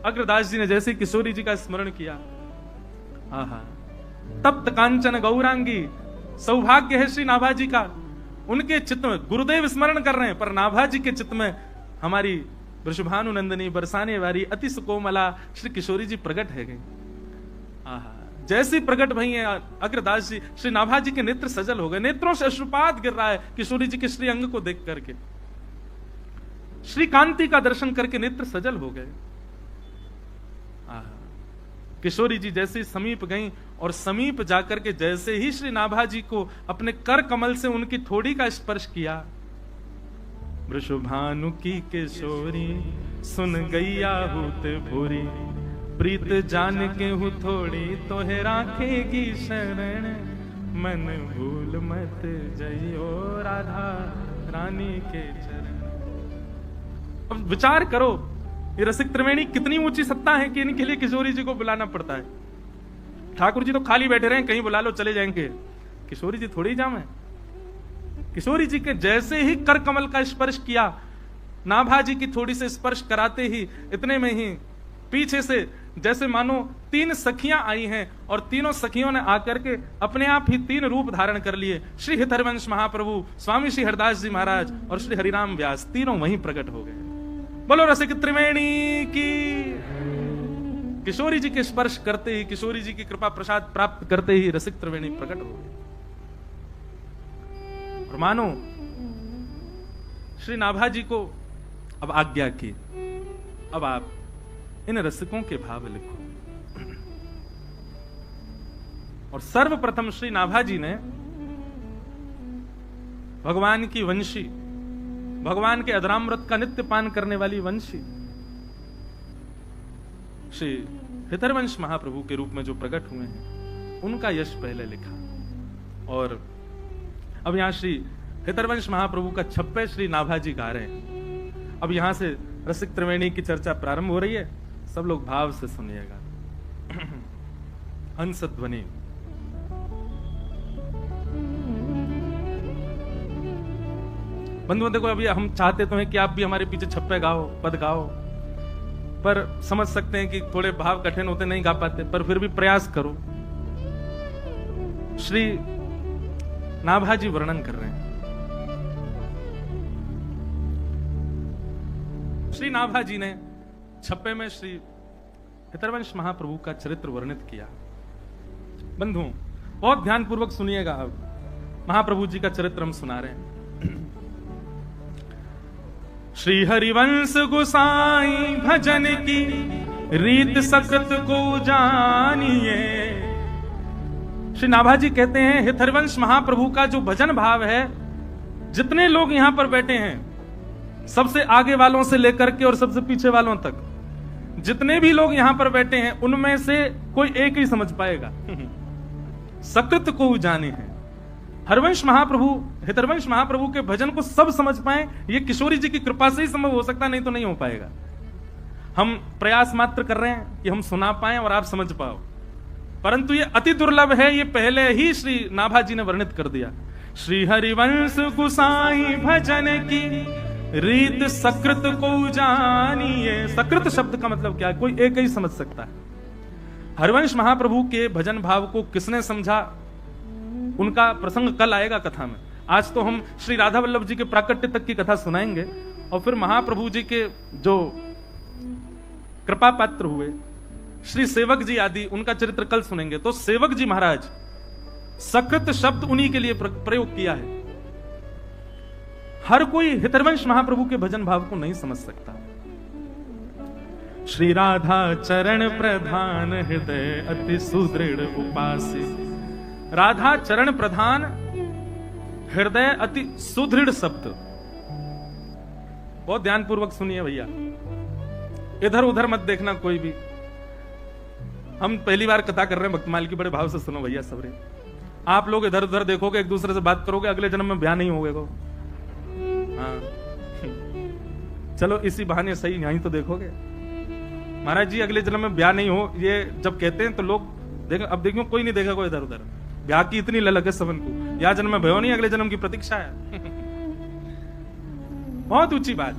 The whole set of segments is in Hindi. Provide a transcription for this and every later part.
अग्रदास जी ने जैसे किशोरी जी का स्मरण किया, आहा, तप्त कांचन गौरांगी, सौभाग्य है श्री नाभा जी का। उनके चित्त में गुरुदेव स्मरण कर रहे हैं, पर नाभा जी के चित्त में हमारी वृषभानु नंदिनी बरसाने वाली अति सुकोमला श्री किशोरी जी प्रकट है गई। आहा, जैसी प्रकट भई है अग्रदास जी, श्री नाभा जी के नेत्र सजल हो गए, नेत्रों से अश्रुपात गिर रहा है किशोरी जी के श्री अंग को देख करके। श्री कांति का दर्शन करके नेत्र सजल हो गए। किशोरी जी जैसे समीप गईं और समीप जाकर के जैसे ही श्री नाभा जी को अपने कर कमल से उनकी थोड़ी का स्पर्श किया, वृषभानु की किशोरी सुन गैया हूत भूरी, प्रीत जान के हूँ थोड़ी तोहे राखेगी शरण, मन भूल मत जइयो राधा रानी के चरण। अब विचार करो, ये रसिक त्रिवेणी कितनी ऊंची सत्ता है कि इनके लिए किशोरी जी को बुलाना पड़ता है। ठाकुर जी तो खाली बैठे रहे, कहीं बुला लो चले जाएंगे, किशोरी जी थोड़ी जामे। किशोरी जी के जैसे ही कर कमल का स्पर्श किया, नाभा जी की थोड़ी से स्पर्श कराते ही इतने में ही पीछे से जैसे मानो 3 सखियां आई हैं और तीनों सखियों ने आकर के अपने आप ही 3 रूप धारण कर लिए। श्री हितरवंश महाप्रभु, स्वामी श्री हरदास जी महाराज और श्री हरिराम व्यास, तीनों वहीं प्रकट हो गए। बोलो रसिक त्रिवेणी की। किशोरी जी के स्पर्श करते ही, किशोरी जी की कृपा प्रसाद प्राप्त करते ही रसिक त्रिवेणी प्रकट हो गए। और मानो श्री नाभा जी को अब आज्ञा की, अब आप इन रसिकों के भाव लिखो। और सर्वप्रथम श्री नाभा जी ने भगवान की वंशी, भगवान के अधरामृत का नित्य पान करने वाली वंशी श्री हितरवंश महाप्रभु के रूप में जो प्रकट हुए हैं, उनका यश पहले लिखा। और अब यहां श्री हितरवंश महाप्रभु का 56 श्री नाभा जी गा रहे हैं। अब यहां से रसिक त्रिवेणी की चर्चा प्रारंभ हो रही है, सब लोग भाव से सुनिएगा। हंस ध्वनि। बंधुओं देखो, अभी हम चाहते तो हैं कि आप भी हमारे पीछे छप्पे गाओ, पद गाओ, पर समझ सकते हैं कि थोड़े भाव कठिन होते, नहीं गा पाते, पर फिर भी प्रयास करो। श्री नाभा जी वर्णन कर रहे हैं। श्री नाभा जी ने छप्पे में श्री हितरवंश महाप्रभु का चरित्र वर्णित किया। बंधुओं बहुत ध्यानपूर्वक सुनिएगा। अब महाप्रभु जी का चरित्र हम सुना रहे हैं। श्री हरिवंश गोसाई भजन की रीत सकृत को जानिए। श्री नाभा जी कहते हैं, हितरवंश महाप्रभु का जो भजन भाव है, जितने लोग यहां पर बैठे हैं, सबसे आगे वालों से लेकर के और सबसे पीछे वालों तक, जितने भी लोग यहां पर बैठे हैं, उनमें से कोई एक ही समझ पाएगा। सकृत को जाने हैं। हरवंश महाप्रभु, हितरवंश महाप्रभु के भजन को सब समझ पाए, ये किशोरी जी की कृपा से ही संभव हो सकता, नहीं तो नहीं हो पाएगा। हम प्रयास मात्र कर रहे हैं कि हम सुना पाए और आप समझ पाओ, परंतु ये अति दुर्लभ है। ये पहले ही श्री नाभा जी ने वर्णित कर दिया। श्री हरिवंश गोसाई भजन की रीत सकृत को जानिए। सकृत शब्द का मतलब क्या है? कोई एक ही समझ सकता है। हरवंश महाप्रभु के भजन भाव को किसने समझा, उनका प्रसंग कल आएगा कथा में। आज तो हम श्री राधा वल्लभ जी के प्राकट्य तक की कथा सुनाएंगे और फिर महाप्रभु जी के जो कृपा पात्र हुए श्री सेवक जी आदि, उनका चरित्र कल सुनेंगे। तो सेवक जी महाराज, सकृत शब्द उन्हीं के लिए प्रयोग किया है। हर कोई हितरवंश महाप्रभु के भजन भाव को नहीं समझ सकता। श्री राधा चरण प्रधान हृदय अति सुदृढ़ उपासी। राधा चरण प्रधान हृदय अति सुदृढ़ शब्द। बहुत ध्यानपूर्वक सुनिए भैया, इधर उधर मत देखना कोई भी। हम पहली बार कथा कर रहे हैं भक्तमाल की, बड़े भाव से सुनो भैया सबरे। आप लोग इधर उधर देखोगे, एक दूसरे से बात करोगे, अगले जन्म में ब्याह नहीं होगा। हाँ चलो इसी बहाने सही यहीं तो देखोगे। महाराज जी अगले जन्म में ब्याह नहीं हो, ये जब कहते हैं तो लोग देख, अब देखो कोई नहीं देखेगा इधर उधर। ब्याह की इतनी ललक है सबन को, या जन्म में भयो नहीं, अगले जन्म की प्रतीक्षा है। बहुत ऊंची बात।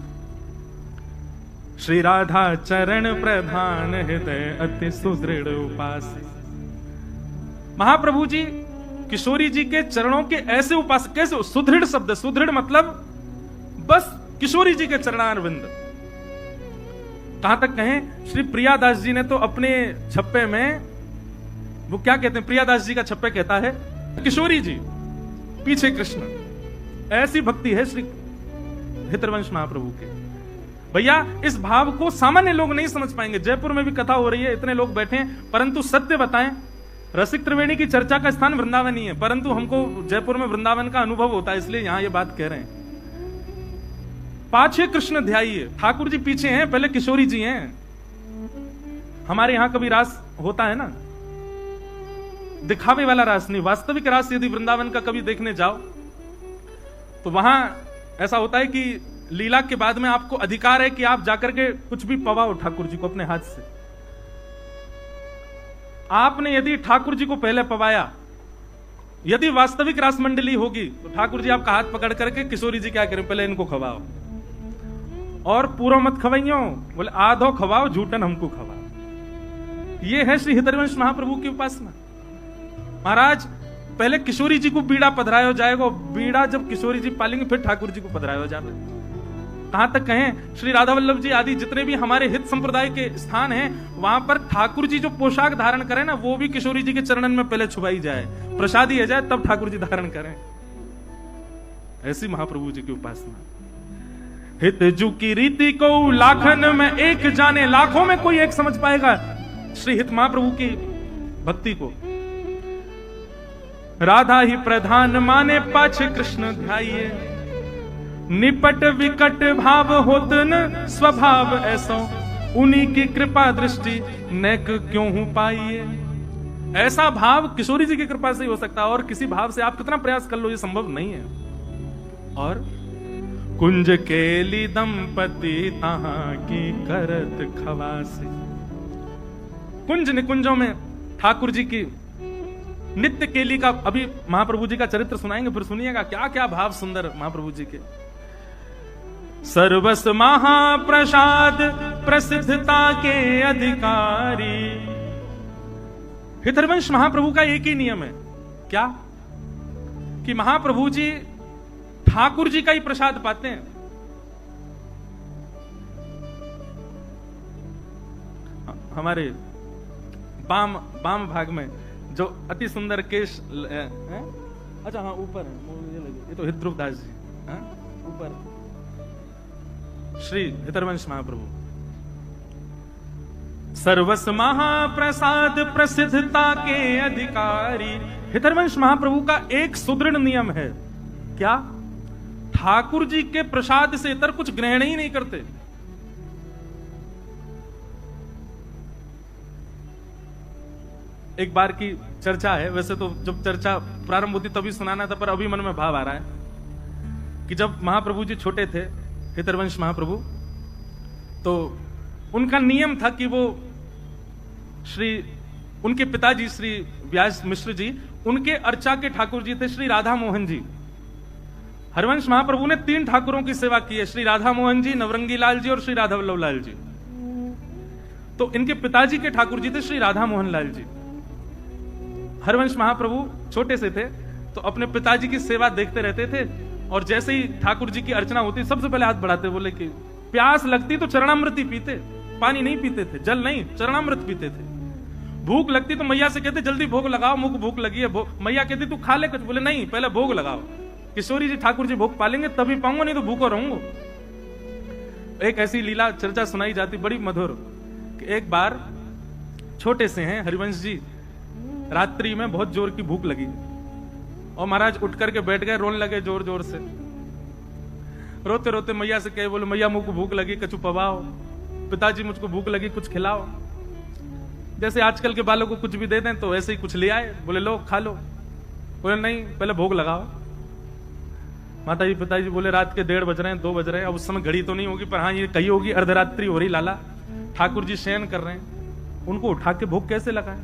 श्री राधा चरण प्रधान हृदय अति सुदृढ़ उपास। महाप्रभु जी किशोरी जी के चरणों के ऐसे उपासक। कैसे? सुदृढ़ शब्द, सुदृढ़ मतलब बस किशोरी जी के चरणारविंद। कहां तक कहें, श्री प्रियादास जी ने तो अपने छप्पे में, वो क्या कहते हैं, प्रियादास जी का छप्पे कहता है किशोरी जी पीछे कृष्ण। ऐसी भक्ति है श्री हितरवंश महाप्रभु के। भैया इस भाव को सामान्य लोग नहीं समझ पाएंगे। जयपुर में भी कथा हो रही है, इतने लोग बैठे हैं, परंतु सत्य बताएं, रसिक त्रिवेणी की चर्चा का स्थान वृंदावन ही है, परंतु हमको जयपुर में वृंदावन का अनुभव होता है, इसलिए यहां ये बात कह रहे हैं। पाछे कृष्ण ध्याइए, ठाकुर जी पीछे हैं, पहले किशोरी जी हैं। हमारे यहां कभी रास होता है ना, दिखावे वाला रास नहीं, वास्तविक रास यदि वृंदावन का कभी देखने जाओ तो वहां ऐसा होता है कि लीला के बाद में आपको अधिकार है कि आप जाकर के कुछ भी पवाओ ठाकुर जी को अपने हाथ से। आपने यदि ठाकुर जी को पहले पवाया, यदि वास्तविक रास मंडली होगी तो ठाकुर जी आपका हाथ पकड़ करके किशोरी जी क्या करें, पहले इनको खवाओ, और पूरा मत खवाइयो, बोले आधो खवाओ, झूठन हमको खवाओ। ये है श्री हितरवंश महाप्रभु की उपासना। महाराज पहले किशोरी जी को बीड़ा पधराया जाएगा, बीड़ा जब किशोरी जी पालेंगे फिर ठाकुर जी को पधराया जाएगा। कहां तक कहें, श्री राधा वल्लभ जी आदि जितने भी हमारे हित संप्रदाय के स्थान हैं, वहां पर ठाकुर जी जो पोशाक धारण करें ना, वो भी किशोरी जी के चरणन में पहले छुपाई जाए, प्रसादी है जाए, तब ठाकुर जी धारण करें। ऐसी महाप्रभु जी की उपासना। हित जू की रीति को लाखन में एक जाने, लाखों में कोई एक समझ पाएगा श्री हित महाप्रभु की भक्ति को। राधा ही प्रधान माने पाछे कृष्ण ध्याइए, निपट विकट भाव होत न स्वभाव ऐसो, उन्हीं की कृपा दृष्टि नेक क्यों हूं पाइए। ऐसा भाव किशोरी जी की कृपा से ही हो सकता है, और किसी भाव से आप कितना प्रयास कर लो ये संभव नहीं है। और कुंज केली दंपति तहां की करत खवासी, कुंज निकुंजों में ठाकुर जी की नित्य केली का, अभी महाप्रभु जी का चरित्र सुनाएंगे, फिर सुनिएगा क्या क्या भाव सुंदर महाप्रभु जी के। सर्वस महाप्रसाद प्रसिद्धता के अधिकारी। हितरवंश महाप्रभु का एक ही नियम है, क्या कि महाप्रभु जी ठाकुर जी का ही प्रसाद पाते हैं। हमारे बाम भाग में जो अति सुंदर केश है? अच्छा हाँ ऊपर है, ये तो हितरूप दास जी, ऊपर श्री हितरवंश महाप्रभु। सर्वस महाप्रसाद प्रसिद्धता के अधिकारी। हितरवंश महाप्रभु का एक सुदृढ़ नियम है, क्या? ठाकुर जी के प्रसाद से इतर कुछ ग्रहण ही नहीं करते। एक बार की चर्चा है, वैसे तो जब चर्चा प्रारंभ होती तभी सुनाना था, पर अभी मन में भाव आ रहा है कि जब महाप्रभु जी छोटे थे, हितरवंश महाप्रभु, तो उनका नियम था कि वो उनके पिताजी श्री व्यास मिश्र जी, उनके अर्चा के ठाकुर जी थे श्री राधा मोहन जी। हरवंश महाप्रभु ने 3 ठाकुरों की सेवा की है, श्री राधा मोहन जी, नवरंगी लाल जी और श्री राधा वल्लभ लाल जी। तो इनके पिताजी के ठाकुर जी थे श्री राधा मोहन लाल जी। हरवंश महाप्रभु छोटे से थे तो अपने पिताजी की सेवा देखते रहते थे, और जैसे ही ठाकुर जी की अर्चना होती सबसे पहले हाथ बढ़ाते, बोले कि प्यास लगती तो चरणामृत ही पीते, पानी नहीं पीते थे, जल नहीं, चरणामृत पीते थे। भूख लगती तो मैया से कहते जल्दी भोग लगाओ, मुझको भूख लगी है। मैया कहती तू खा ले कुछ, बोले नहीं पहले भोग लगाओ। किशोरी जी ठाकुर जी भोग पालेंगे तभी पाऊंगा, नहीं तो भूखो रहूंगा। एक ऐसी लीला चर्चा सुनाई जाती बड़ी मधुर कि एक बार छोटे से हैं हरिवंश जी, रात्रि में बहुत जोर की भूख लगी और महाराज उठ करके बैठ गए, रोने लगे जोर जोर से। रोते रोते मैया से कहे, बोले मैया मुझको भूख लगी, कछु पवाओ। पिताजी मुझको भूख लगी, कुछ खिलाओ। जैसे आजकल के बालों को कुछ भी दे दें तो ऐसे ही कुछ ले आए, बोले लो खा लो। बोले नहीं पहले भोग लगाओ। माता जी पिताजी बोले रात के 1:30 बज रहे हैं, 2 बज रहे हैं। अब उस समय घड़ी तो नहीं होगी, पर हाँ ये कही होगी अर्धरात्रि हो रही लाला, ठाकुर जी शयन कर रहे हैं, उनको उठा के भोग कैसे लगाए?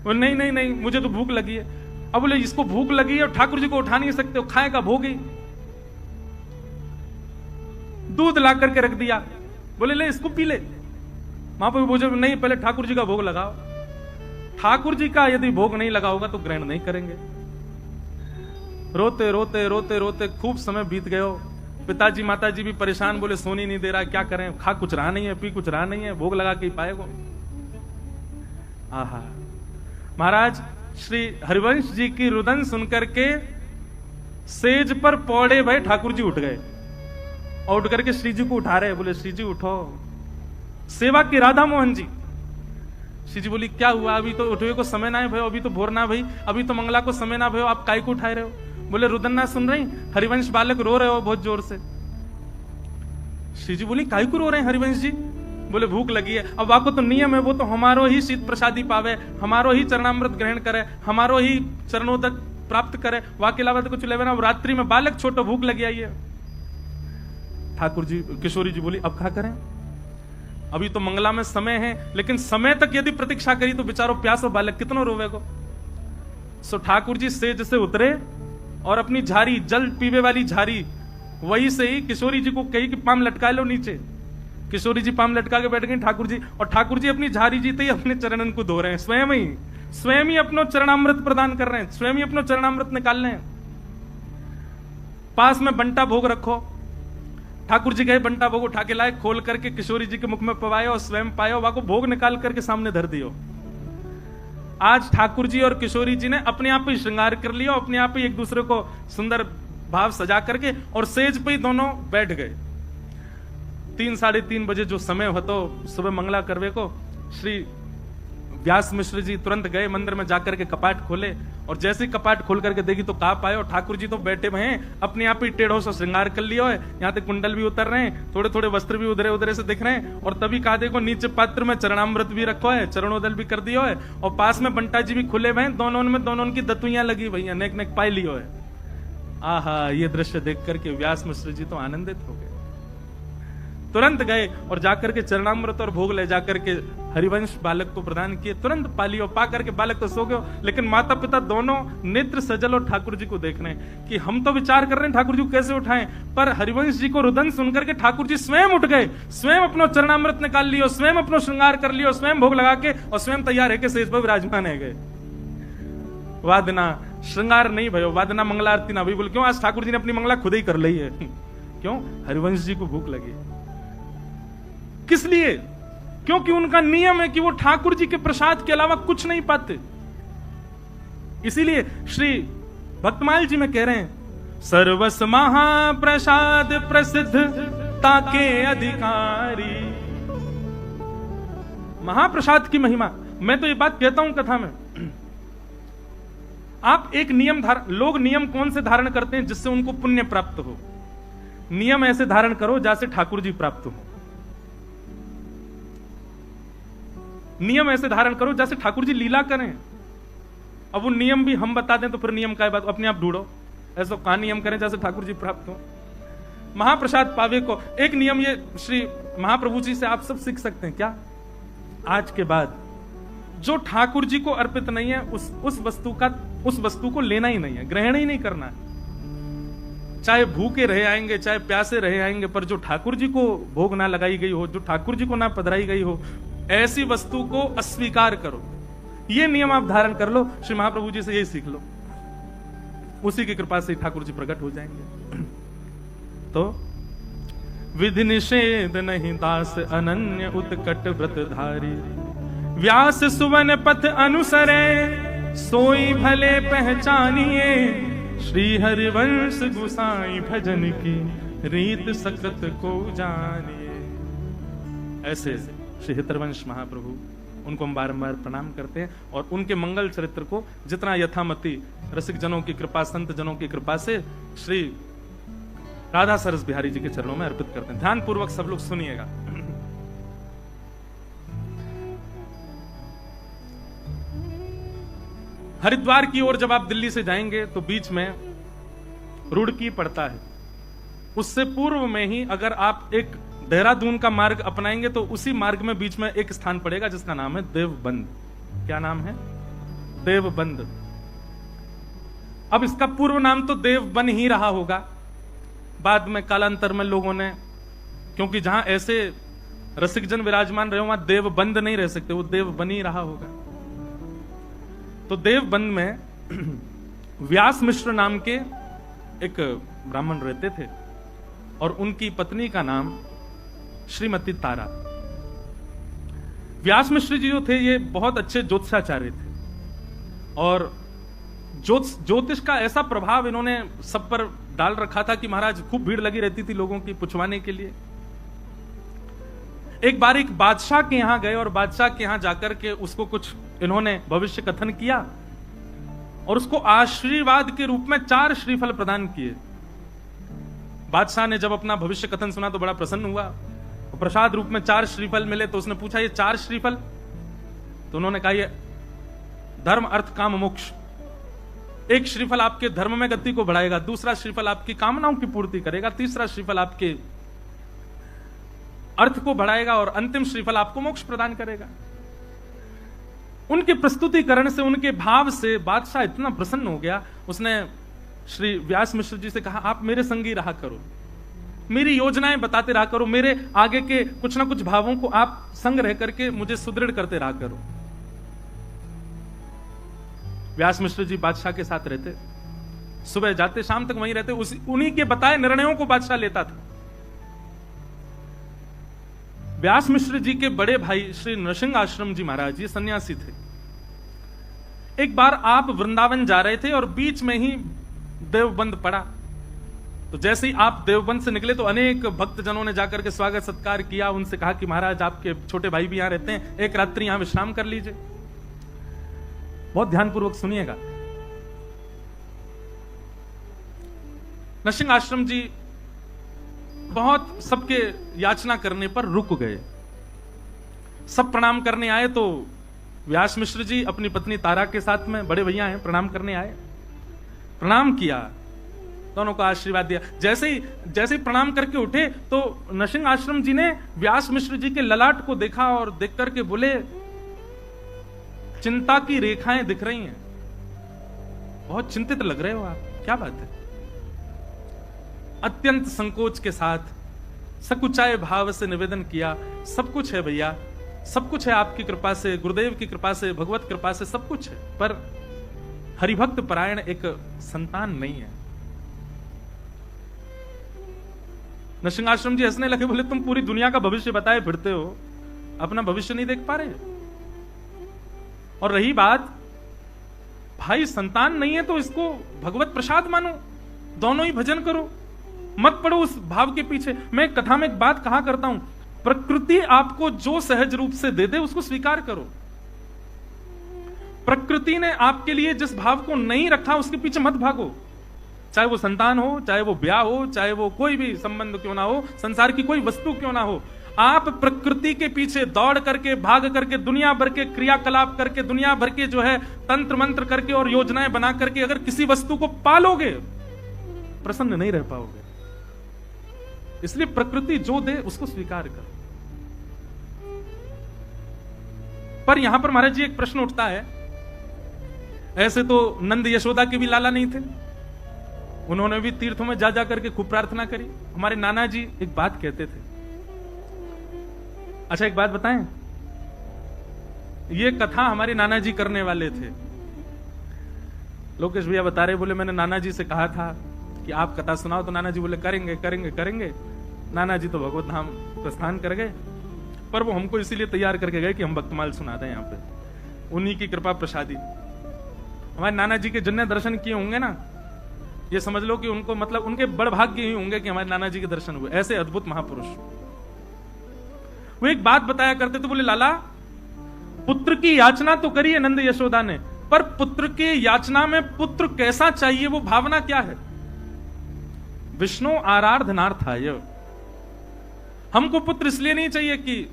बोले नहीं नहीं नहीं मुझे तो भूख लगी है। अब बोले इसको भूख लगी है और ठाकुर जी को उठा नहीं सकते, खाएगा भोग ही। दूध ला करके रख दिया, बोले ले इसको पी ले। महाप्रभु बोले नहीं, पहले ठाकुर जी का भोग लगाओ। ठाकुर जी का यदि भोग नहीं लगा होगा तो ग्रहण नहीं करेंगे। रोते रोते रोते रोते खूब समय बीत गयो। पिताजी माताजी भी परेशान, बोले सोनी नहीं दे रहा, क्या करें, खा कुछ रहा नहीं है, पी कुछ रहा नहीं है, भोग लगा के ही पाएगो। आहा, महाराज श्री हरिवंश जी की रुदन सुनकर के सेज पर पौड़े भाई ठाकुर जी उठ गए और उठ करके श्री जी को उठा रहे, बोले श्री जी उठो। सेवा की राधा मोहन जी। श्री जी बोली क्या हुआ, अभी तो उठवे को समय ना है भाई, अभी तो भोर ना भाई, अभी तो मंगला को समय ना भाई, आप काय को उठाए रहे हो। बोले रुदन ना सुन रही, हरिवंश बालक रो रहे हो बहुत जोर से। श्री जी बोली काय को रो रहे हैं हरिवंश जी। बोले भूख लगी है। अब आपको तो नियम है, वो तो हमारो ही शीत प्रसादी पावे, हमारो ही चरणामृत ग्रहण करे, हमारो ही चरणोदक प्राप्त करे, वाके अलावा तो कुछ लेवे ना। रात्रि में बालक छोटो भूख लगी आई है। ठाकुर जी किशोरी जी बोली अब क्या करें, अभी तो मंगला में समय है, लेकिन समय तक यदि प्रतीक्षा करी तो बेचारो प्यासो बालक कितनो रोवे को। सो ठाकुर जी सेज से उतरे और अपनी झारी, जल पीवे वाली झारी, वही से ही किशोरी जी को कही कि पाम लटका लो नीचे। किशोरी जी पाम लटका के बैठ गई ठाकुर जी, और ठाकुर जी अपनी झारी जीते ही अपने चरणन को धो रहे हैं, स्वयं ही अपनो चरणामृत प्रदान कर रहे हैं, स्वयं ही अपनो चरणामृत निकाल रहे हैं। पास में बंटा भोग रखो। ठाकुर जी गए, बंटा भोग उठा के लाए, खोल करके किशोरी जी के मुख में पवाए और स्वयं पायो, वहां को भोग निकाल करके सामने धर दियो। आज ठाकुर जी और किशोरी जी ने अपने आप ही श्रृंगार कर लिया, अपने आप ही एक दूसरे को सुंदर भाव सजा करके और सेज पे ही दोनों बैठ गए। 3 साढ़े 3 बजे जो समय हो तो सुबह मंगला करवे को श्री व्यास मिश्र जी तुरंत गए मंदिर में जाकर के कपाट खोले, और जैसे ही कपाट खोल करके देखी तो कहा पाए, और ठाकुर जी तो बैठे हुए हैं, अपने आप ही टेढ़ों से श्रृंगार कर लिया है, यहाँ तक कुंडल भी उतर रहे हैं, थोड़े थोड़े वस्त्र भी उधरे उधरे से दिख रहे हैं। और तभी कहा देखो नीचे पात्र में चरणामृत भी रखो है, चरणोदल भी कर दियो है, और पास में बंटा जी भी खुले हुए हैं, दोनों की दतुइयां लगी भैया, नेक नेक पाई लियो है। आहा, ये दृश्य देख करके व्यास मिश्र जी तो आनंदित हो गए। तुरंत गए और जाकर के चरणामृत और भोग ले जाकर के हरिवंश बालक को प्रदान किए। तुरंत पालियो, पा करके बालक तो सो गयो, लेकिन माता पिता दोनों नेत्र सजल और ठाकुर जी को देख रहे हैं कि हम तो विचार कर रहे हैं ठाकुर जी को कैसे उठाएं, पर हरिवंश जी को रुदन सुनकर के ठाकुर जी स्वयं उठ गए, स्वयं अपनो चरणामृत निकाल लियो, स्वयं अपनो श्रृंगार कर लियो, स्वयं भोग लगा के और स्वयं तैयार है के सेज पर विराजमान है गए। वादना श्रृंगार नहीं भयो, वादना मंगला आरती ना भी। बोले क्यों, आज ठाकुर जी ने अपनी मंगला खुद ही कर ली है। क्यों, हरिवंश जी को भूख लगी। किस लिए? क्योंकि उनका नियम है कि वो ठाकुर जी के प्रसाद के अलावा कुछ नहीं पाते। इसीलिए श्री भक्तमाल जी में कह रहे हैं, सर्वस महाप्रसाद प्रसिद्ध ताके अधिकारी। महाप्रसाद की महिमा, मैं तो ये बात कहता हूं कथा में, आप एक नियम लोग नियम कौन से धारण करते हैं जिससे उनको पुण्य प्राप्त हो? नियम ऐसे धारण करो जैसे ठाकुर जी प्राप्त हो। नियम ऐसे धारण करो जैसे ठाकुर जी लीला करें। अब वो नियम भी हम बता दें तो फिर नियम का बात अपने आप ढूंढो, ऐसा कहा नियम करें जैसे ठाकुर जी प्राप्त हो। महाप्रसाद पावे को एक नियम ये श्री महाप्रभु जी से आप सब सीख सकते हैं। क्या? आज के बाद जो ठाकुर जी को अर्पित नहीं है उस वस्तु को लेना ही नहीं है, ग्रहण ही नहीं करना है। चाहे भूखे रहे आएंगे, चाहे प्यासे रहे आएंगे, पर जो ठाकुर जी को भोग ना लगाई गई हो, जो ठाकुर जी को ना पधराई गई हो, ऐसी वस्तु को अस्वीकार करो। ये नियम आप धारण कर लो, श्री महाप्रभु जी से यही सीख लो, उसी की कृपा से ठाकुर जी प्रकट हो जाएंगे। तो विधि निषेध नहीं दास अनन्य उत्कट व्रतधारी, व्यास सुवन पथ अनुसरे सोई भले पहचानिए, श्री हरिवंश गुसाई भजन की रीत सकत को जानिए। ऐसे श्री हितरवंश महाप्रभु, उनको हम बारंबार प्रणाम करते हैं और उनके मंगल चरित्र को जितना यथामति रसिक जनों की कृपा, संत जनों की कृपा से श्री राधा सरस बिहारी जी के चरणों में अर्पित करते हैं। ध्यान पूर्वक सब लोग सुनिएगा। हरिद्वार की ओर जब आप दिल्ली से जाएंगे तो बीच में रुड़की पड़ता है, उससे पूर्व में ही अगर आप एक देहरादून का मार्ग अपनाएंगे तो उसी मार्ग में बीच में एक स्थान पड़ेगा जिसका नाम है देवबंद। क्या नाम है? देवबंद। अब इसका पूर्व नाम तो देवबन ही रहा होगा, बाद में कालांतर में लोगों ने, क्योंकि जहां ऐसे रसिक जन विराजमान रहे, वहां देव बंद नहीं रह सकते, वो देव बन ही रहा होगा। तो देव बंद में व्यास मिश्र नाम के एक ब्राह्मण रहते थे और उनकी पत्नी का नाम श्रीमती तारा। व्यास मिश्र जी जो थे ये बहुत अच्छे ज्योतिषाचार्य थे और ज्योतिष का ऐसा प्रभाव इन्होंने सब पर डाल रखा था कि महाराज खूब भीड़ लगी रहती थी लोगों की पुछवाने के लिए। एक बार एक बादशाह के यहां गए और बादशाह के यहां जाकर के उसको कुछ इन्होंने भविष्य कथन किया और उसको आशीर्वाद के रूप में 4 श्रीफल प्रदान किए। बादशाह ने जब अपना भविष्य कथन सुना तो बड़ा प्रसन्न हुआ और प्रसाद रूप में 4 श्रीफल मिले। तो उसने पूछा ये 4 श्रीफल? तो उन्होंने कहा ये धर्म अर्थ काम मोक्ष। एक श्रीफल आपके धर्म में गति को बढ़ाएगा, दूसरा श्रीफल आपकी कामनाओं की पूर्ति करेगा, तीसरा श्रीफल आपके अर्थ को बढ़ाएगा और अंतिम श्रीफल आपको मोक्ष प्रदान करेगा। उनके प्रस्तुतिकरण से, उनके भाव से बादशाह इतना प्रसन्न हो गया, उसने श्री व्यास मिश्र जी से कहा आप मेरे संगी रहा करो, मेरी योजनाएं बताते रहा करो, मेरे आगे के कुछ ना कुछ भावों को आप संग रह करके मुझे सुदृढ़ करते रहा करो। व्यास मिश्र जी बादशाह के साथ रहते, सुबह जाते शाम तक वहीं रहते, उन्हीं के बताए निर्णयों को बादशाह लेता था। व्यास मिश्र जी के बड़े भाई श्री नृसिंह आश्रम जी महाराज ये सन्यासी थे। एक बार आप वृंदावन जा रहे थे और बीच में ही देवबंद पड़ा। तो जैसे ही आप देवबंद से निकले तो अनेक भक्तजनों ने जाकर के स्वागत सत्कार किया, उनसे कहा कि महाराज आपके छोटे भाई भी यहां रहते हैं, एक रात्रि यहां विश्राम कर लीजिए। बहुत ध्यानपूर्वक सुनिएगा। नृसिंह आश्रम जी बहुत सबके याचना करने पर रुक गए। सब प्रणाम करने आए तो व्यास मिश्र जी अपनी पत्नी तारा के साथ में, बड़े भैया हैं, प्रणाम करने आए। प्रणाम किया, दोनों को आशीर्वाद दिया। जैसे ही प्रणाम करके उठे तो नृसिंह आश्रम जी ने व्यास मिश्र जी के ललाट को देखा और देख करके बोले चिंता की रेखाएं दिख रही हैं, बहुत चिंतित लग रहे हो आप, क्या बात है? अत्यंत संकोच के साथ सकुचाए भाव से निवेदन किया, सब कुछ है भैया, सब कुछ है आपकी कृपा से, गुरुदेव की कृपा से, भगवत कृपा से सब कुछ है, पर हरिभक्त परायण एक संतान नहीं है। नृसिंह आश्रम जी हंसने लगे, बोले तुम पूरी दुनिया का भविष्य बताए फिरते हो, अपना भविष्य नहीं देख पा रहे। और रही बात भाई संतान नहीं है तो इसको भगवत प्रसाद मानो, दोनों ही भजन करो, मत पड़ो उस भाव के पीछे। मैं कथा में एक बात कहा करता हूं, प्रकृति आपको जो सहज रूप से दे दे उसको स्वीकार करो। प्रकृति ने आपके लिए जिस भाव को नहीं रखा उसके पीछे मत भागो, चाहे वो संतान हो, चाहे वो ब्याह हो, चाहे वो कोई भी संबंध क्यों ना हो, संसार की कोई वस्तु क्यों ना हो। आप प्रकृति के पीछे दौड़ करके, भाग करके, दुनिया भर के क्रियाकलाप करके, दुनिया भर के जो है तंत्र मंत्र करके और योजनाएं बना करके अगर किसी वस्तु को पालोगे, प्रसन्न नहीं रह पाओगे। इसलिए प्रकृति जो दे उसको स्वीकार करो। पर यहां पर महाराज जी एक प्रश्न उठता है, ऐसे तो नंद यशोदा के भी लाला नहीं थे, उन्होंने भी तीर्थों में जा करके खूब प्रार्थना करी। हमारे नाना जी एक बात कहते थे, अच्छा एक बात बताएं, ये कथा हमारे नाना जी करने वाले थे। लोकेश भैया बता रहे, बोले मैंने नाना जी से कहा था कि आप कथा सुनाओ, तो नाना जी बोले करेंगे करेंगे करेंगे। नाना जी तो भगवत धाम प्रस्थान कर गए, पर वो हमको इसीलिए तैयार करके गए कि हम भक्तमाल सुना दें यहाँ पे, उन्हीं की कृपा प्रसादी। हमारे नाना जी के जिनने दर्शन किए होंगे ना, ये समझ लो कि उनको मतलब उनके बड़ भाग्य ही होंगे कि हमारे नाना जी के दर्शन हुए, ऐसे अद्भुत महापुरुष। वो एक बात बताया करते थे, बोले लाला पुत्र की याचना तो करी है नंद यशोदा ने, पर पुत्र के याचना में पुत्र कैसा चाहिए, वो भावना क्या है? विष्णु आराधनार्थाय। हमको पुत्र इसलिए नहीं चाहिए कि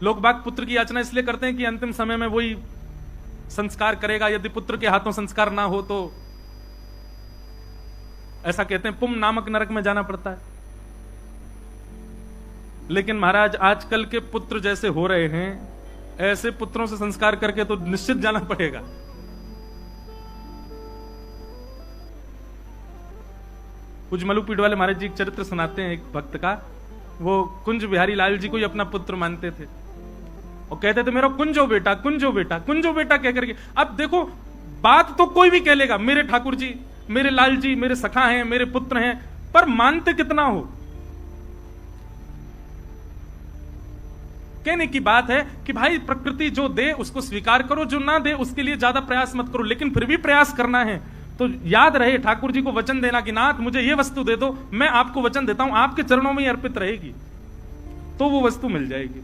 लोग बाग पुत्र की याचना इसलिए करते हैं कि अंतिम समय में वही संस्कार करेगा, यदि पुत्र के हाथों संस्कार ना हो तो ऐसा कहते हैं पुम नामक नरक में जाना पड़ता है। लेकिन महाराज आजकल के पुत्र जैसे हो रहे हैं, ऐसे पुत्रों से संस्कार करके तो निश्चित जाना पड़ेगा। कुछ मलुपीठ वाले महाराज जी एक चरित्र सुनाते हैं एक भक्त का। वो कुंज बिहारी लाल जी को ही अपना पुत्र मानते थे और कहते थे मेरा कुंजो बेटा, कुंजो बेटा, कुंजो बेटा कह करके। अब देखो, बात तो कोई भी कह लेगा, मेरे ठाकुर जी, मेरे लाल जी मेरे सखा हैं, मेरे पुत्र हैं, पर मानते कितना हो। कहने की बात है कि भाई प्रकृति जो दे उसको स्वीकार करो, जो ना दे उसके लिए ज्यादा प्रयास मत करो, लेकिन फिर भी प्रयास करना है तो याद रहे ठाकुर जी को वचन देना कि नाथ मुझे ये वस्तु दे दो, मैं आपको वचन देता हूं आपके चरणों में ही अर्पित रहेगी, तो वो वस्तु मिल जाएगी।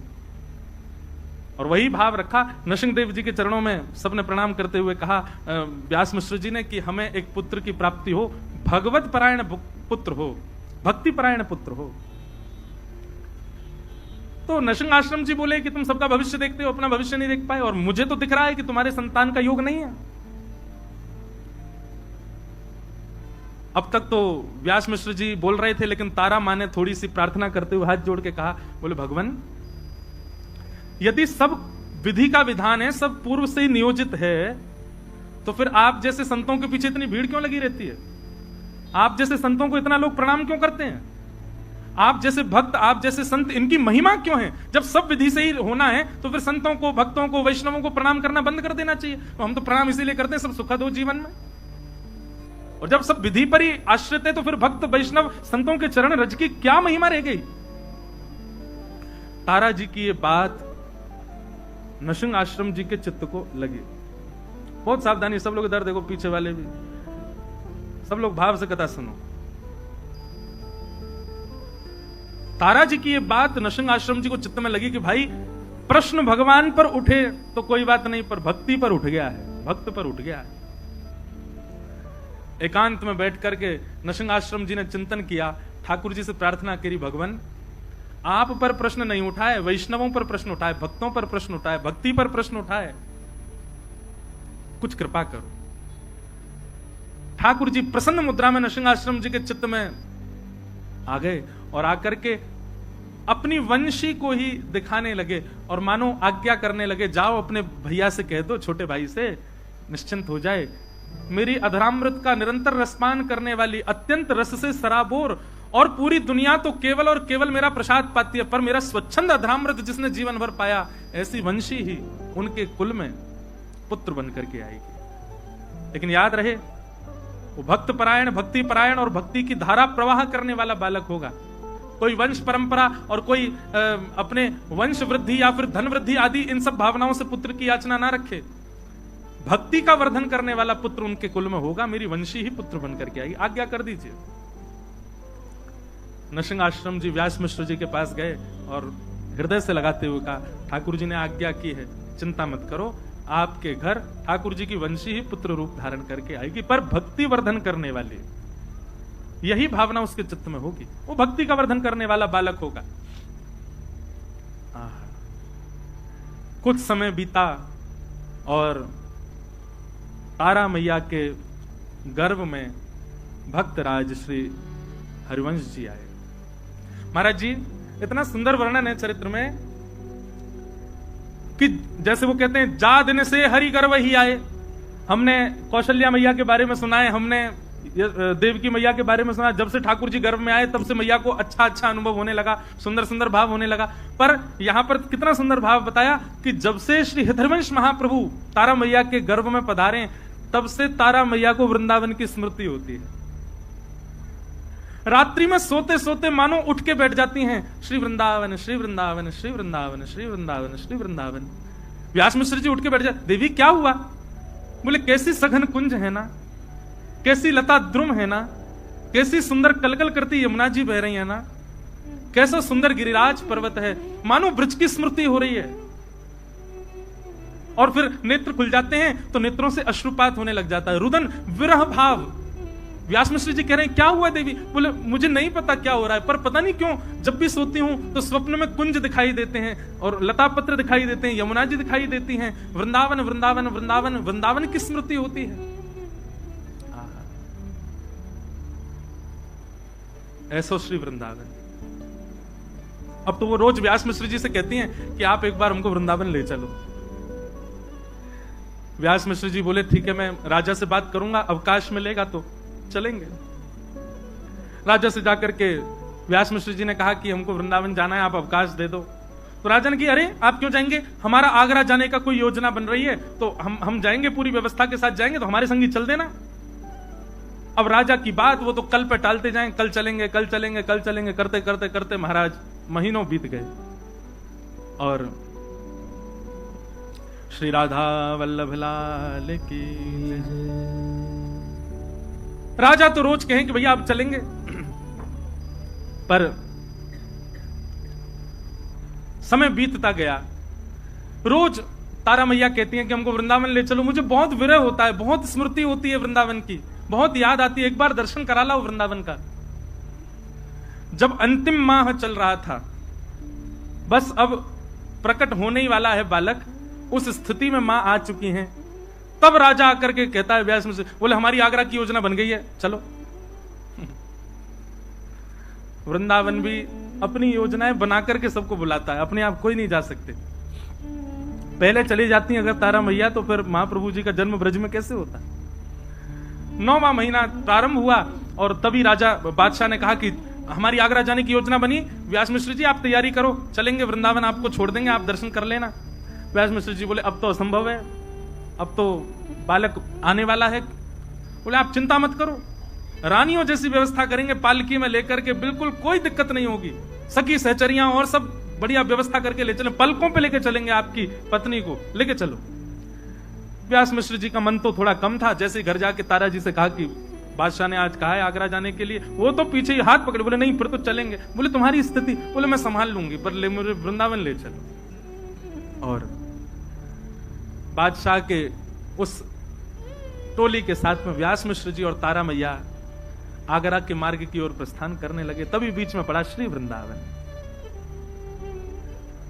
और वही भाव रखा। नरसिंहदेव जी के चरणों में सबने प्रणाम करते हुए कहा व्यास मिश्र जी ने कि हमें एक पुत्र की प्राप्ति हो, भगवत परायण पुत्र हो, भक्ति परायण पुत्र हो। तो नरसिंह आश्रम जी बोले कि तुम सबका भविष्य देखते हो, अपना भविष्य नहीं देख पाए, और मुझे तो दिख रहा है कि तुम्हारे संतान का योग नहीं है। अब तक तो व्यास मिश्र जी बोल रहे थे, लेकिन तारा माँ ने थोड़ी सी प्रार्थना करते हुए हाथ जोड़ के कहा, बोले भगवान यदि सब विधि का विधान है, सब पूर्व से ही नियोजित है, तो फिर आप जैसे संतों के पीछे इतनी भीड़ क्यों लगी रहती है? आप जैसे संतों को इतना लोग प्रणाम क्यों करते हैं? आप जैसे भक्त, आप जैसे संत, इनकी महिमा क्यों है? जब सब विधि से ही होना है तो फिर संतों को, भक्तों को, वैष्णवों को प्रणाम करना बंद कर देना चाहिए। तो हम तो प्रणाम इसीलिए करते हैं सब सुखद हो जीवन में, और जब सब विधि पर ही आश्रित है तो फिर भक्त, वैष्णव, संतों के चरण रज की क्या महिमा रह गई? तारा जी की ये बात नरसिंह आश्रम जी के चित्त को लगी। बहुत सावधानी, सब लोग इधर देखो, पीछे वाले भी, सब लोग भाव से कथा सुनो। तारा जी की ये बात नरसिंह आश्रम जी को चित्त में लगी कि भाई प्रश्न भगवान पर उठे तो कोई बात नहीं, पर भक्ति पर उठ गया है, भक्त पर उठ गया है। एकांत में बैठ करके नरसिंह आश्रम जी ने चिंतन किया, ठाकुर जी से प्रार्थना करी, भगवान आप पर प्रश्न नहीं उठाए, वैष्णवों पर प्रश्न उठाए, भक्तों पर प्रश्न उठाए, भक्ति पर प्रश्न उठाए, कुछ कृपा करो। ठाकुर जी प्रसन्न मुद्रा में नरसिंह आश्रम जी के चित्त में आ गए और आकर के अपनी वंशी को ही दिखाने लगे और मानो आज्ञा करने लगे, जाओ अपने भैया से कह दो, छोटे भाई से, निश्चिंत हो जाए। मेरी अधरामृत का निरंतर रसपान करने वाली, अत्यंत रस से सराबोर, और पूरी दुनिया तो केवल और केवल मेरा प्रसाद पाती है, पर मेरा स्वच्छंद अधरामृत जिसने जीवन भर पाया, ऐसी वंशी ही उनके कुल में पुत्र बनकर के आएगी। लेकिन याद रहे, वो भक्त परायण, भक्ति परायण और भक्ति की धारा प्रवाह करने वाला बालक होगा। कोई वंश परंपरा और कोई अपने वंश वृद्धि या फिर धन वृद्धि आदि इन सब भावनाओं से पुत्र की याचना ना रखे। भक्ति का वर्धन करने वाला पुत्र उनके कुल में होगा, मेरी वंशी ही पुत्र बनकर के आएगी, आज्ञा कर दीजिए। नरसिंह आश्रम जी व्यास मिश्र जी के पास गए और हृदय से लगाते हुए कहा, ठाकुर जी ने आज्ञा की है, चिंता मत करो, आपके घर ठाकुर जी की वंशी ही पुत्र रूप धारण करके आएगी, पर भक्ति वर्धन करने वाली, यही भावना उसके चित्त में होगी, वो भक्ति का वर्धन करने वाला बालक होगा। कुछ समय बीता और तारा मैया के गर्भ में भक्तराज श्री हरिवंश जी आए। महाराज जी, इतना सुंदर वर्णन है चरित्र में कि जैसे वो कहते हैं, जा दिन से हरि गर्भ ही आए। हमने कौशल्या मैया के बारे में सुना है, हमने देवकी मैया के बारे में सुना, जब से ठाकुर जी गर्भ में आए तब से मैया को अच्छा अच्छा अनुभव होने लगा, सुंदर सुंदर भाव होने लगा। पर यहां पर कितना सुंदर भाव बताया कि जब से श्री हितहरिवंश महाप्रभु तारा मैया के गर्भ में पधारे, तब से तारा मैया को वृंदावन की स्मृति होती है। रात्रि में सोते सोते मानो उठ के बैठ जाती हैं, श्री वृंदावन, श्री वृंदावन, श्री वृंदावन, श्री वृंदावन, श्री वृंदावन। व्यास मिश्र जी उठ के बैठ जाते, देवी क्या हुआ? बोले कैसी सघन कुंज है ना, कैसी लता द्रुम है ना, कैसी सुंदर कलकल करती यमुना जी बह रही है ना, कैसा सुंदर गिरिराज पर्वत है, मानो ब्रज की स्मृति हो रही है। और फिर नेत्र खुल जाते हैं तो नेत्रों से अश्रुपात होने लग जाता है, रुदन विरह भाव। व्यास मिश्र जी कह रहे हैं क्या हुआ देवी? बोले मुझे नहीं पता क्या हो रहा है, पर पता नहीं क्यों जब भी सोती हूं तो स्वप्न में कुंज दिखाई देते हैं और लता पत्र दिखाई देते हैं, यमुना जी दिखाई देती हैं, वृंदावन वृंदावन वृंदावन वृंदावन की स्मृति होती है। ऐसो श्री वृंदावन। अब तो वो रोज व्यास मिश्र जी से कहती हैं कि आप एक बार हमको वृंदावन ले चलो। व्यास मिश्र जी बोले ठीक है, मैं राजा से बात करूंगा, अवकाश मिलेगा तो चलेंगे। राजा से जाकर के व्यास मिश्र जी ने कहा कि हमको वृंदावन जाना है, आप अवकाश दे दो। तो राजा ने कहा, अरे आप क्यों जाएंगे, हमारा आगरा जाने का कोई योजना बन रही है, तो हम जाएंगे, पूरी व्यवस्था के साथ जाएंगे, तो हमारे संगी चल देना। अब राजा की बात वो तो कल पे टालते जाएं, कल चलेंगे कल चलेंगे कल चलेंगे करते करते करते महाराज महीनों बीत गए। और श्री राधा वल्लभ लाल की राजा तो रोज कहें कि भैया आप चलेंगे, पर समय बीतता गया। रोज तारा मैया कहती हैं कि हमको वृंदावन ले चलो, मुझे बहुत विरह होता है, बहुत स्मृति होती है वृंदावन की, बहुत याद आती है, एक बार दर्शन करा लाओ वृंदावन का। जब अंतिम माह चल रहा था, बस अब प्रकट होने ही वाला है बालक, उस स्थिति में मां आ चुकी हैं, तब राजा आकर के कहता है व्यास मुझसे, बोले हमारी आगरा की योजना बन गई है, चलो। वृंदावन भी अपनी योजनाएं बना करके सबको बुलाता है, अपने आप कोई नहीं जा सकते। पहले चली जाती अगर तारा मैया, तो फिर महाप्रभु जी का जन्म ब्रज में कैसे होता। 9वां महीना प्रारंभ हुआ और तभी राजा बादशाह ने कहा कि हमारी आगरा जाने की योजना बनी, व्यास मिश्र जी आप तैयारी करो, चलेंगे वृंदावन, आपको छोड़ देंगे, आप दर्शन कर लेना। व्यास मिश्र जी बोले अब तो असंभव है, अब तो बालक आने वाला है। बोले आप चिंता मत करो, रानियों जैसी व्यवस्था करेंगे, पालकी में लेकर के, बिल्कुल कोई दिक्कत नहीं होगी, सखी सहचरियां और सब बढ़िया व्यवस्था करके ले चले, पलकों पे लेके चलेंगे, आपकी पत्नी को लेके चलो। व्यास मिश्र जी का मन तो थोड़ा कम था, जैसे घर जाके तारा जी से कहा कि बादशाह ने आज कहा है आगरा जाने के लिए, वो तो पीछे ही हाथ पकड़े, बोले नहीं फिर तो चलेंगे। बोले तुम्हारी स्थिति, बोले मैं संभाल लूंगी, पर ले मुझे वृंदावन ले चलो। और बादशाह के उस टोली के साथ में व्यास मिश्र जी और तारा मैया आगरा के मार्ग की ओर प्रस्थान करने लगे। तभी बीच में पड़ा श्री वृंदावन।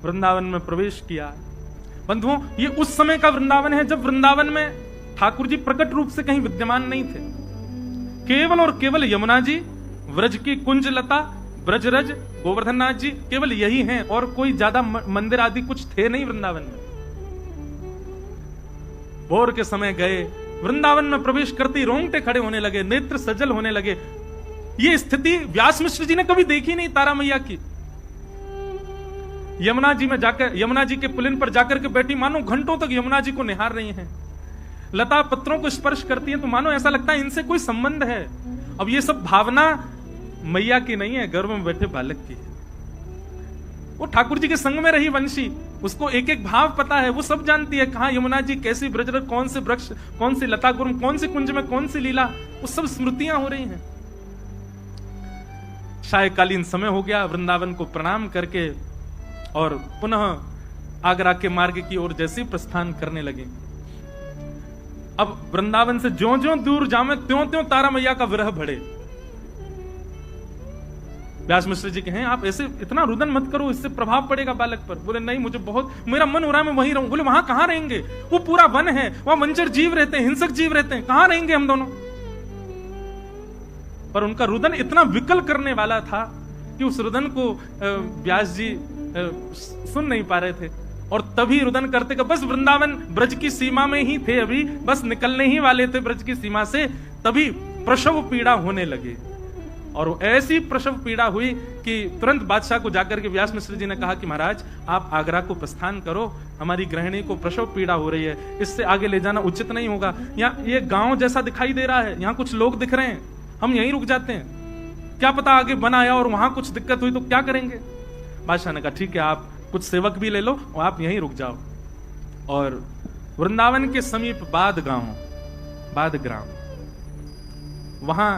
वृंदावन में प्रवेश किया। बंधुओं, ये उस समय का वृंदावन है जब वृंदावन में ठाकुर जी प्रकट रूप से कहीं विद्यमान नहीं थे। केवल और केवल यमुना जी, व्रज की कुंज लता, ब्रजरज, गोवर्धन नाथ जी, केवल यही हैं, और कोई ज्यादा मंदिर आदि कुछ थे नहीं वृंदावन में। भोर के समय गए, वृंदावन में प्रवेश करते रोंगटे खड़े होने लगे, नेत्र सजल होने लगे। ये स्थिति व्यास मिश्र जी ने कभी देखी नहीं तारा मैया की। यमुना जी में जाकर, यमुना जी के पुलिन पर जाकर के बैठी, मानो घंटों तक यमुना जी को निहार रही हैं। लता पत्रों को स्पर्श करती हैं तो मानो ऐसा लगता है इनसे कोई संबंध है। अब ये सब भावना मैया की नहीं है, गर्भ में बैठे बालक की है। वो ठाकुर जी के संग में रही वंशी, उसको एक एक भाव पता है, वो सब जानती है, कहां यमुना जी, कैसी ब्रजरज, कौन से वृक्ष, कौन सी लता गुरुम, कौन सी कुंज में कौन सी लीला, वो सब स्मृतियां हो रही हैं। सायकालीन समय हो गया, वृंदावन को प्रणाम करके और पुनः आगरा के मार्ग की ओर जैसे प्रस्थान करने लगे। अब वृंदावन से ज्यों ज्यों दूर जामे त्यों त्यों तारा मैया का विरह बढ़े। व्यास मिश्र जी कहें आप ऐसे इतना रुदन मत करो, इससे प्रभाव पड़ेगा बालक पर। बोले नहीं, मुझे बहुत, मेरा मन हो रहा है मैं वहीं रहूं। बोले वहां कहां रहेंगे, वो पूरा वन है, वहां वंचर जीव रहते हैं, हिंसक जीव रहते हैं, कहां रहेंगे हम दोनों। पर उनका रुदन इतना विकल करने वाला था कि उस रुदन को व्यास जी सुन नहीं पा रहे थे। और तभी रुदन करते कि बस वृंदावन ब्रज की सीमा में ही थे, अभी बस निकलने ही वाले थे ब्रज की सीमा से, तभी प्रसव पीड़ा होने लगे। और ऐसी प्रसव पीड़ा हुई कि तुरंत बादशाह को जाकर के व्यास मिश्र जी ने कहा कि महाराज आप आगरा को प्रस्थान करो, हमारी गृहिणी को प्रसव पीड़ा हो रही है, इससे आगे ले जाना उचित नहीं होगा। यहाँ ये गांव जैसा दिखाई दे रहा है, यहाँ कुछ लोग दिख रहे हैं, हम यहीं रुक जाते हैं, क्या पता आगे बन आया और वहां कुछ दिक्कत हुई तो क्या करेंगे। बादशाह ने कहा ठीक है, आप कुछ सेवक भी ले लो और आप यहीं रुक जाओ। और वृंदावन के समीप बाद ग्राम, वहां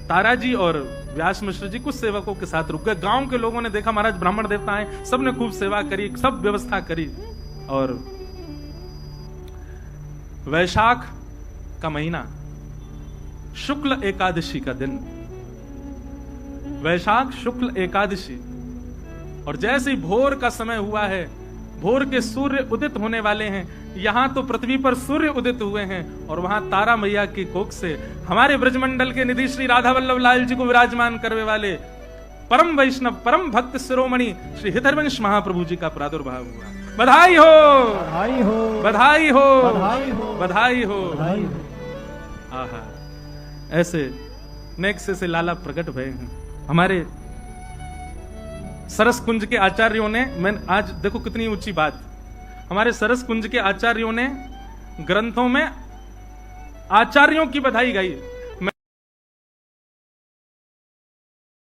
तारा जी और व्यास मिश्र जी कुछ सेवकों के साथ रुक गए। गांव के लोगों ने देखा महाराज ब्राह्मण देवता आए, सबने खूब सेवा करी, सब व्यवस्था करी। और वैशाख का महीना, शुक्ल एकादशी का दिन, वैशाख शुक्ल एकादशी, और जैसे ही भोर का समय हुआ है, भोर के सूर्य उदित होने वाले हैं, यहां तो पृथ्वी पर सूर्य उदित हुए हैं और वहां तारा मैया की कोख से हमारे ब्रजमंडल के निधि श्री राधा वल्लभ लाल जी को विराजमान करने वाले परम वैष्णव, परम भक्त शिरोमणि श्री हितरवंश महाप्रभु जी का प्रादुर्भाव हुआ। बधाई हो, बधाई हो, बधाई हो, बधाई हो, बधाई हो, बधाई हो। आहा, ऐसे नेक्से से लाला प्रकट भय हैं। हमारे सरस कुंज के आचार्यों ने, मैं आज देखो कितनी ऊंची बात, हमारे सरस कुंज के आचार्यों ने ग्रंथों में आचार्यों की बधाई गाई।